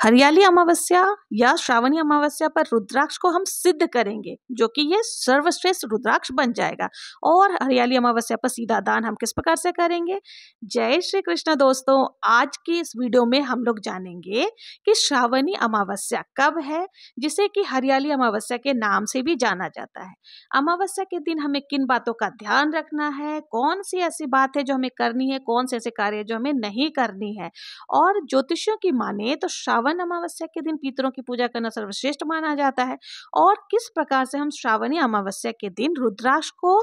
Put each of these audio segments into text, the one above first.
हरियाली अमावस्या या श्रावणी अमावस्या पर रुद्राक्ष को हम सिद्ध करेंगे, जो कि ये सर्वश्रेष्ठ रुद्राक्ष बन जाएगा। और हरियाली अमावस्या पर सीधा दान हम किस प्रकार से करेंगे। जय श्री कृष्ण दोस्तों, आज की इस वीडियो में हम लोग जानेंगे कि श्रावणी अमावस्या कब है, जिसे कि हरियाली अमावस्या के नाम से भी जाना जाता है। अमावस्या के दिन हमें किन बातों का ध्यान रखना है, कौन सी ऐसी बात है जो हमें करनी है, कौन से ऐसे कार्य जो हमें नहीं करनी है। और ज्योतिषियों की माने तो श्रावण अमावस्या के दिन पितरों की पूजा करना सर्वश्रेष्ठ माना जाता है। और किस प्रकार से हम श्रावणी अमावस्या के दिन रुद्राक्ष को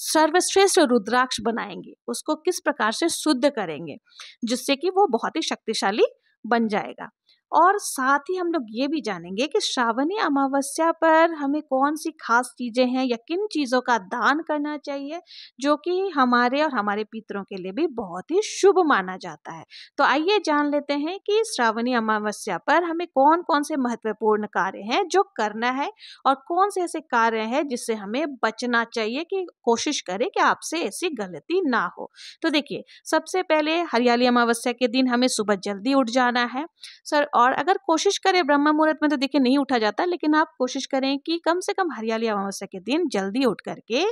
सर्वश्रेष्ठ रुद्राक्ष बनाएंगे, उसको किस प्रकार से शुद्ध करेंगे जिससे कि वो बहुत ही शक्तिशाली बन जाएगा। और साथ ही हम लोग ये भी जानेंगे कि श्रावणी अमावस्या पर हमें कौन सी खास चीजें हैं या किन चीजों का दान करना चाहिए, जो कि हमारे और हमारे पितरों के लिए भी बहुत ही शुभ माना जाता है। तो आइए जान लेते हैं कि श्रावणी अमावस्या पर हमें कौन कौन से महत्वपूर्ण कार्य हैं जो करना है और कौन से ऐसे कार्य हैं जिससे हमें बचना चाहिए, कि कोशिश करें कि आपसे ऐसी गलती ना हो। तो देखिए, सबसे पहले हरियाली अमावस्या के दिन हमें सुबह जल्दी उठ जाना है सर। और अगर कोशिश करें ब्रह्म मुहूर्त में, तो देखिए नहीं उठा जाता, लेकिन आप कोशिश करें कि कम से कम हरियाली अमावस्या के दिन जल्दी उठ करके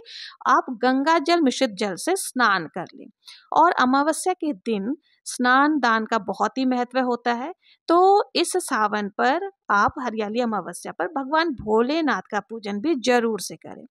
आप गंगा जल मिश्रित जल से स्नान कर लें। और अमावस्या के दिन स्नान दान का बहुत ही महत्व होता है। तो इस सावन पर आप हरियाली अमावस्या पर भगवान भोलेनाथ का पूजन भी जरूर से करें।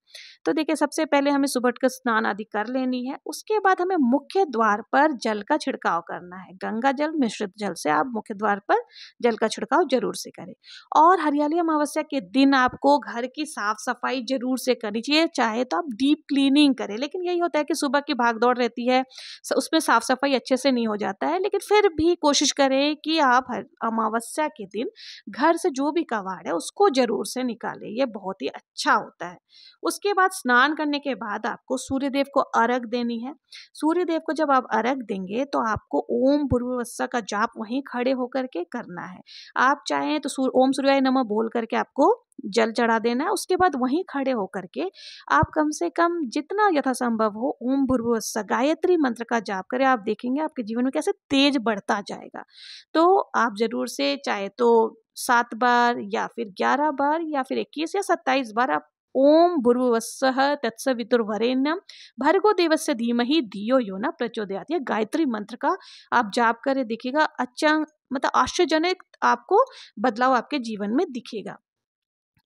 तो देखिए, सबसे पहले हमें सुबह उठकर स्नान आदि कर लेनी है। उसके बाद हमें मुख्य द्वार पर जल का छिड़काव करना है। गंगा जल मिश्रित जल से आप मुख्य द्वार पर जल का छिड़काव जरूर से करें। और हरियाली अमावस्या के दिन आपको घर की साफ सफाई जरूर से करनी चाहिए। चाहे तो आप डीप क्लीनिंग करें, लेकिन यही होता है कि सुबह की भागदौड़ रहती है, उसमें साफ सफाई अच्छे से नहीं हो जाता है। लेकिन फिर भी कोशिश करें कि आप अमावस्या के दिन घर से जो भी कबाड़ है उसको जरूर से निकालें, ये बहुत ही अच्छा होता है। उसके बाद स्नान करने के बाद आपको सूर्य देव को अर्घ देनी है। सूर्य देव को जब आप अर्घ देंगे तो आपको ओम भूर्भुवस्सुः का जाप वहीं खड़े होकर के करना है। आप चाहें तो ओम सूर्याय नमः बोल करके आपको जल चढ़ा देना है। उसके बाद वहीं खड़े होकर के आप कम से कम जितना यथासंभव हो ओम भूर्भुवस्सुः गायत्री मंत्र का जाप करें। आप देखेंगे आपके जीवन में कैसे तेज बढ़ता जाएगा। तो आप जरूर से चाहे तो 7 बार या फिर 11 बार या फिर 21 या 27 बार आप ओम भूर्भुवस्सुः तत्सवितुर्वरेण्यं भर्गो देवस्य धीमहि धियो यो न प्रचोदयात्, ये गायत्री मंत्र का आप जाप करें। देखिएगा अच्छा, मतलब आश्चर्यजनक आपको बदलाव आपके जीवन में दिखेगा।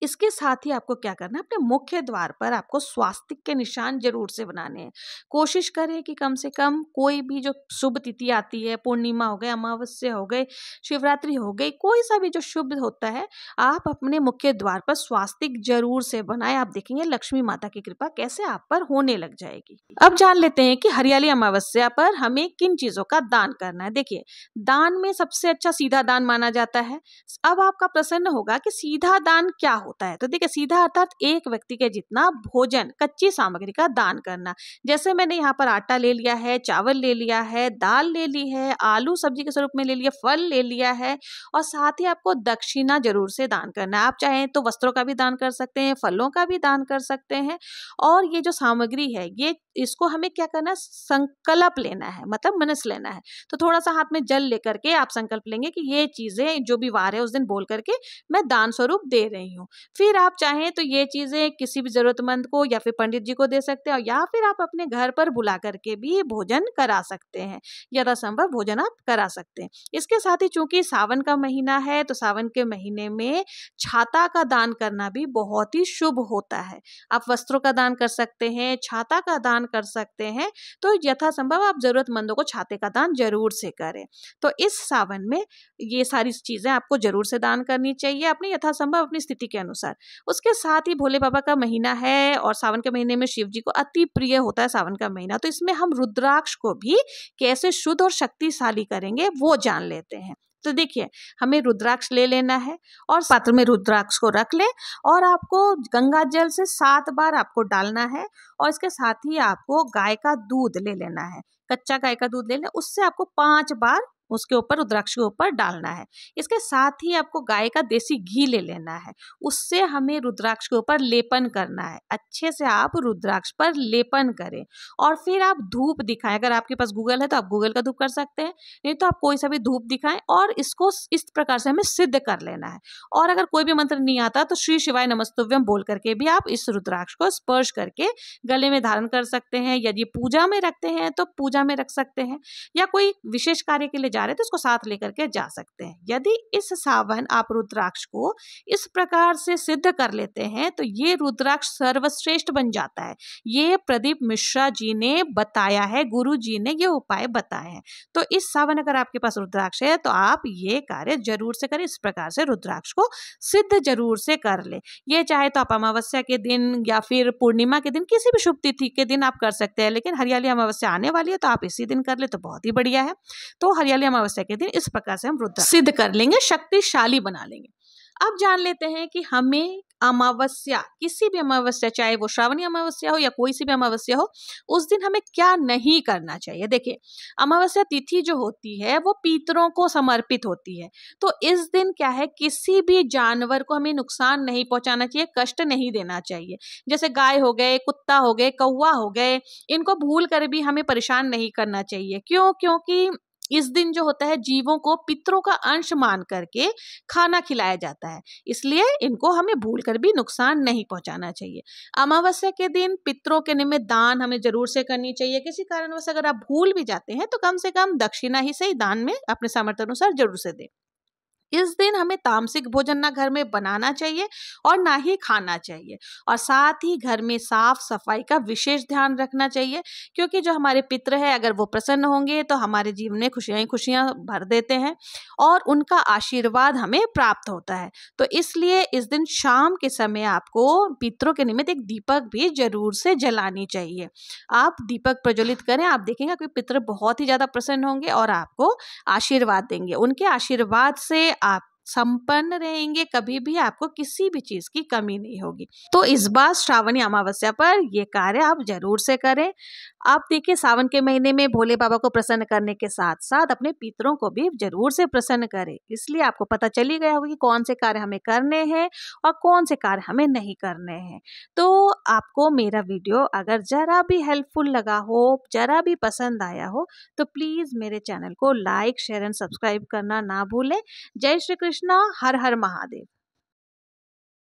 इसके साथ ही आपको क्या करना है, अपने मुख्य द्वार पर आपको स्वास्तिक के निशान जरूर से बनाने हैं। कोशिश करें कि कम से कम कोई भी जो शुभ तिथि आती है, पूर्णिमा हो गई, अमावस्या हो गई, शिवरात्रि हो गई, कोई सा भी जो शुभ होता है, आप अपने मुख्य द्वार पर स्वास्तिक जरूर से बनाएं। आप देखेंगे लक्ष्मी माता की कृपा कैसे आप पर होने लग जाएगी। अब जान लेते हैं कि हरियाली अमावस्या पर हमें किन चीजों का दान करना है। देखिए, दान में सबसे अच्छा सीधा दान माना जाता है। अब आपका प्रश्न होगा कि सीधा दान क्या होता है। तो देखिए, सीधा अर्थात एक व्यक्ति के जितना भोजन, कच्ची सामग्री का दान करना। जैसे मैंने यहाँ पर आटा ले लिया है, चावल ले लिया है, दाल ले ली है, आलू सब्जी के स्वरूप में ले लिया, फल ले लिया है, और साथ ही आपको दक्षिणा जरूर से दान करना है। आप चाहें तो वस्त्रों का भी दान कर सकते हैं, फलों का भी दान कर सकते हैं। और ये जो सामग्री है, ये इसको हमें क्या करना है, संकल्प लेना है, मतलब मनस लेना है। तो थोड़ा सा हाथ में जल लेकर के आप संकल्प लेंगे कि ये चीजें जो भी वार है उस दिन बोल करके मैं दान स्वरूप दे रही हूँ। फिर आप चाहें तो ये चीजें किसी भी जरूरतमंद को या फिर पंडित जी को दे सकते हैं, या फिर आप अपने घर पर बुला करके भी भोजन करा सकते हैं। यथासंभव भोजन आप करा सकते हैं। इसके साथ ही चूंकि सावन का महीना है, तो सावन के महीने में छाता का दान करना भी बहुत ही शुभ होता है। आप वस्त्रों का दान कर सकते हैं, छाता का दान कर सकते हैं। तो यथासंभव आप जरूरतमंदों को छाते का दान जरूर से करें। तो इस सावन में ये सारी चीजें आपको जरूर से दान करनी चाहिए, अपनी यथासंभव अपनी स्थिति के अनुसार। उसके साथ ही भोले बाबा का महीना है, और सावन के महीने में शिव जी को अति प्रिय होता है सावन का महीना। तो इसमें हम रुद्राक्ष को भी कैसे शुद्ध और शक्तिशाली करेंगे वो जान लेते हैं। तो देखिए, हमें रुद्राक्ष ले लेना है और पात्र में रुद्राक्ष को रख लें, और आपको गंगा जल से 7 बार आपको डालना है। और इसके साथ ही आपको गाय का दूध ले लेना है, कच्चा गाय का दूध ले लें, उससे आपको 5 बार उसके ऊपर, रुद्राक्ष के ऊपर डालना है। इसके साथ ही आपको गाय का देसी घी ले लेना है, उससे हमें रुद्राक्ष के ऊपर लेपन करना है। अच्छे से आप रुद्राक्ष पर लेपन करें और फिर आप धूप दिखाएं। अगर आपके पास गूगल है तो आप गूगल का धूप कर सकते हैं, नहीं तो आप कोई सा भी धूप दिखाएं और इसको इस प्रकार से हमें सिद्ध कर लेना है। और अगर कोई भी मंत्र नहीं आता तो श्री शिवाय नमस्तुभ्यम बोल करके भी आप इस रुद्राक्ष को स्पर्श करके गले में धारण कर सकते हैं। यदि पूजा में रखते हैं तो पूजा में रख सकते हैं, या कोई विशेष कार्य के लिए जा रहे हैं तो उसको साथ लेकर के जा सकते हैं। यदि इस सावन आप रुद्राक्ष को इस प्रकार से सिद्ध कर लेते हैं तो ये रुद्राक्ष सर्वश्रेष्ठ बन जाता है। ये प्रदीप मिश्रा जी ने बताया है, गुरु जी ने ये उपाय बताए हैं। तो इस सावन अगर आपके पास रुद्राक्ष है तो आप ये कार्य जरूर से करें। इस प्रकार से रुद्राक्ष को सिद्ध जरूर से कर ले। ये चाहे तो आप अमावस्या के दिन या फिर पूर्णिमा के दिन, किसी भी शुभ तिथि के दिन आप कर सकते हैं, लेकिन हरियाली अमावस्या आने वाली है तो आप इसी दिन कर ले तो बहुत ही बढ़िया है। तो हरियाली अमावस्या के दिन इस प्रकार से हम रुद्राक्ष सिद्ध कर लेंगे, शक्तिशाली बना लेंगे। अब जान लेते हैं कि हमें अमावस्या, किसी भी अमावस्या, चाहे वो श्रावणी अमावस्या हो या कोई सी भी अमावस्या हो, उस दिन हमें क्या नहीं करना चाहिए। देखिए, अमावस्या तिथि जो होती है वो पितरों को समर्पित होती है। तो इस दिन क्या है, किसी भी जानवर को हमें नुकसान नहीं पहुंचाना चाहिए, कष्ट नहीं देना चाहिए। जैसे गाय हो गए, कुत्ता हो गए, कौवा हो गए, इनको भूल कर भी हमें परेशान नहीं करना चाहिए। क्यों? क्योंकि इस दिन जो होता है जीवों को पितरों का अंश मान करके खाना खिलाया जाता है, इसलिए इनको हमें भूल कर भी नुकसान नहीं पहुंचाना चाहिए। अमावस्या के दिन पितरों के निमित्त दान हमें जरूर से करनी चाहिए। किसी कारणवश अगर आप भूल भी जाते हैं तो कम से कम दक्षिणा ही सही दान में अपने सामर्थ्य अनुसार जरूर से दें। इस दिन हमें तामसिक भोजन ना घर में बनाना चाहिए और ना ही खाना चाहिए, और साथ ही घर में साफ सफाई का विशेष ध्यान रखना चाहिए, क्योंकि जो हमारे पितृ है अगर वो प्रसन्न होंगे तो हमारे जीवन में खुशियां ही खुशियां भर देते हैं और उनका आशीर्वाद हमें प्राप्त होता है। तो इसलिए इस दिन शाम के समय आपको पितरों के निमित्त एक दीपक भी जरूर से जलानी चाहिए। आप दीपक प्रज्वलित करें, आप देखेंगे कोई पितृ बहुत ही ज्यादा प्रसन्न होंगे और आपको आशीर्वाद देंगे। उनके आशीर्वाद से आप संपन्न रहेंगे, कभी भी आपको किसी भी चीज की कमी नहीं होगी। तो इस बार श्रावणी अमावस्या पर ये कार्य आप जरूर से करें। आप देखिए, सावन के महीने में भोले बाबा को प्रसन्न करने के साथ साथ अपने पितरों को भी जरूर से प्रसन्न करें। इसलिए आपको पता चल ही गया होगा कि कौन से कार्य हमें करने हैं और कौन से कार्य हमें नहीं करने हैं। तो आपको मेरा वीडियो अगर जरा भी हेल्पफुल लगा हो, जरा भी पसंद आया हो, तो प्लीज मेरे चैनल को लाइक, शेयर एंड सब्सक्राइब करना ना भूलें। जय श्री कृष्णा, हर हर महादेव।